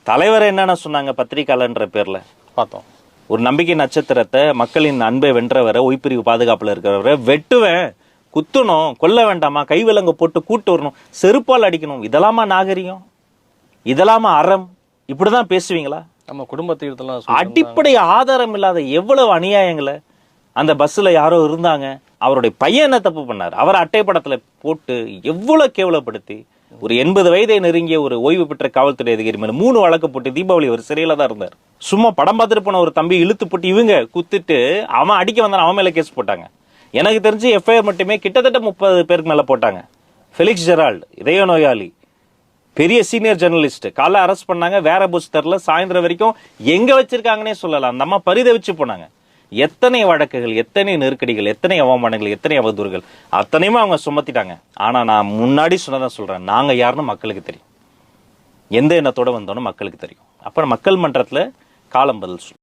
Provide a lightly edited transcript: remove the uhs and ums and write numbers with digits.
தலைவர் என்னென்ன சொன்னாங்க பத்திரிகையாளர்ன்ற பேர்ல பார்த்தோம். ஒரு நம்பிக்கை நட்சத்திரத்தை, மக்களின் அன்பை வென்றவரை, ஒய்பிரிவு பாதுகாப்புல இருக்கிறவரை வெட்டுவேன், குத்தணும், கொல்ல வேண்டாமா, கைவிலங்க போட்டு கூட்டு வரணும், செருப்பால் அடிக்கணும், இதெல்லாமா நாகரிகம், இதெல்லாமா அறம்? இப்படிதான் பேசுவீங்களா? நம்ம குடும்பத்தை அடிப்படை ஆதாரம் இல்லாத எவ்வளவு அநியாயங்களை. அந்த பஸ்ல யாரோ இருந்தாங்க, அவருடைய பையன் என்ன தப்பு பண்ணார், அவர் அட்டைப்படத்துல போட்டு எவ்வளவு கேவலப்படுத்தி, ஒரு 80 வயதை நெருங்கிய ஒரு ஓய்வு பெற்ற காவல்துறை அதிகாரி மேல 3 வழக்கு போட்டு தீபாவளி ஒரு சிறையில தான் இருந்தார். சும்மா படம் பார்த்துட்டு போன ஒரு தம்பி இழுத்து போட்டு இவங்க குத்துட்டு அவன் அடிக்க வந்தான், அவன் மேல கேஸ் போட்டாங்க. எனக்கு தெரிஞ்சு எஃப்ஐஆர் மட்டுமே கிட்டத்தட்ட 30 பேருக்கு மேல போட்டாங்க. ஃபெலிக்ஸ் ஜெரால்டு இதய நோயாளி, பெரிய சீனியர் ஜெர்னலிஸ்ட், காலை அரெஸ்ட் பண்ணாங்க, வேற பஸ் தரல, சாயந்தரம் வரைக்கும் எங்க வச்சிருக்காங்கன்னே சொல்லலாம். அந்த அம்மா பரிதவிச்சு போனாங்க. எத்தனை வழக்குகள், எத்தனை நெருக்கடிகள், எத்தனை அவமானங்கள், எத்தனை அவதூறுகள், அத்தனையுமே அவங்க சுமத்திட்டாங்க. ஆனா நான் முன்னாடி சொன்னதான் சொல்றேன், நாங்க யாருன்னு மக்களுக்கு தெரியும், எந்த எண்ணத்தோட வந்தோன்னு மக்களுக்கு தெரியும். அப்ப மக்கள் மன்றத்துல காலம் பதில் சொல்லும்.